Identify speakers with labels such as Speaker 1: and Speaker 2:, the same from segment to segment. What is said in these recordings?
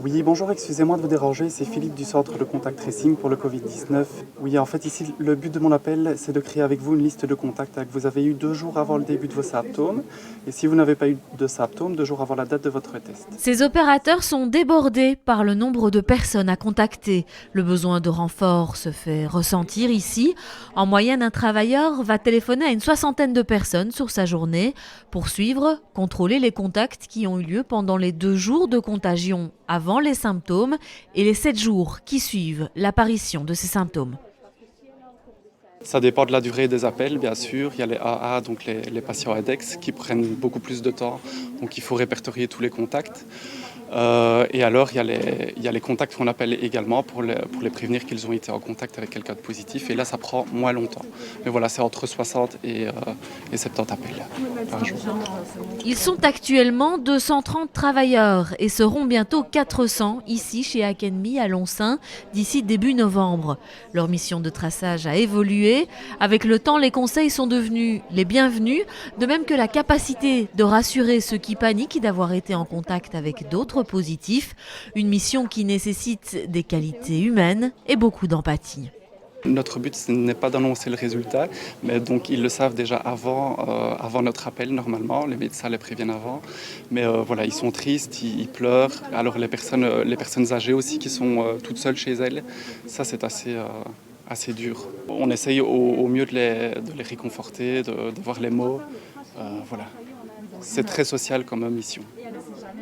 Speaker 1: Oui, bonjour, excusez-moi de vous déranger, c'est Philippe du centre de contact tracing pour le Covid-19. Oui, en fait, ici, le but de mon appel, c'est de créer avec vous une liste de contacts que vous avez eu 2 jours avant le début de vos symptômes. Et si vous n'avez pas eu de symptômes, 2 jours avant la date de votre test.
Speaker 2: Ces opérateurs sont débordés par le nombre de personnes à contacter. Le besoin de renfort se fait ressentir ici. En moyenne, un travailleur va téléphoner à une 60aine de personnes sur sa journée pour suivre, contrôler les contacts qui ont eu lieu pendant les 2 jours de contagion avant les symptômes et les 7 jours qui suivent l'apparition de ces symptômes.
Speaker 1: Ça dépend de la durée des appels, bien sûr. Il y a les AA, donc les patients index, qui prennent beaucoup plus de temps. Donc il faut répertorier tous les contacts. Et alors, il y a les contacts qu'on appelle également pour les prévenir qu'ils ont été en contact avec quelqu'un de positif. Et là, ça prend moins longtemps. Mais voilà, c'est entre 60 et 70 appels par jour.
Speaker 2: Ils sont actuellement 230 travailleurs et seront bientôt 400 ici chez Akenbi à Lonsin d'ici début novembre. Leur mission de traçage a évolué. Avec le temps, les conseils sont devenus les bienvenus, de même que la capacité de rassurer ceux qui paniquent d'avoir été en contact avec d'autres positifs. Une mission qui nécessite des qualités humaines et beaucoup d'empathie.
Speaker 1: Notre but, ce n'est pas d'annoncer le résultat, mais donc ils le savent déjà avant notre appel normalement. Les médecins les préviennent avant. Mais voilà, ils sont tristes, ils pleurent. Alors les personnes âgées aussi qui sont toutes seules chez elles, ça c'est assez dur. On essaye au mieux de les réconforter, de voir les mots. Voilà. C'est très social comme mission.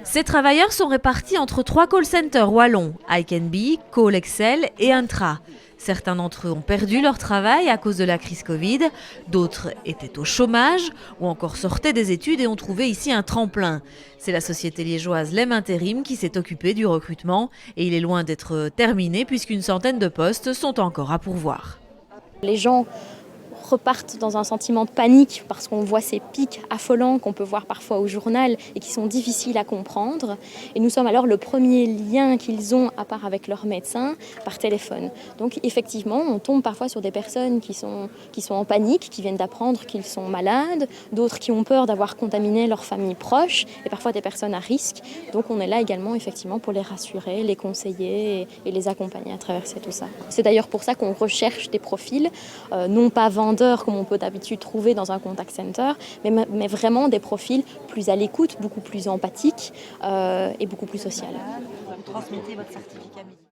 Speaker 2: Ces travailleurs sont répartis entre 3 call centers wallons, Ikenbi, Call Excel et Intra. Certains d'entre eux ont perdu leur travail à cause de la crise Covid, d'autres étaient au chômage ou encore sortaient des études et ont trouvé ici un tremplin. C'est la société liégeoise Lem Intérim qui s'est occupée du recrutement et il est loin d'être terminé puisqu'une centaine de postes sont encore à pourvoir.
Speaker 3: Les gens repartent dans un sentiment de panique parce qu'on voit ces pics affolants qu'on peut voir parfois au journal et qui sont difficiles à comprendre. Et nous sommes alors le premier lien qu'ils ont, à part avec leur médecin, par téléphone. Donc effectivement, on tombe parfois sur des personnes qui sont en panique, qui viennent d'apprendre qu'ils sont malades, d'autres qui ont peur d'avoir contaminé leur famille proche et parfois des personnes à risque. Donc on est là également effectivement pour les rassurer, les conseiller et les accompagner à traverser tout ça. C'est d'ailleurs pour ça qu'on recherche des profils, non pas vendeurs comme on peut d'habitude trouver dans un contact center, mais vraiment des profils plus à l'écoute, beaucoup plus empathiques et beaucoup plus sociaux.
Speaker 4: Vous transmettez votre certificat médical.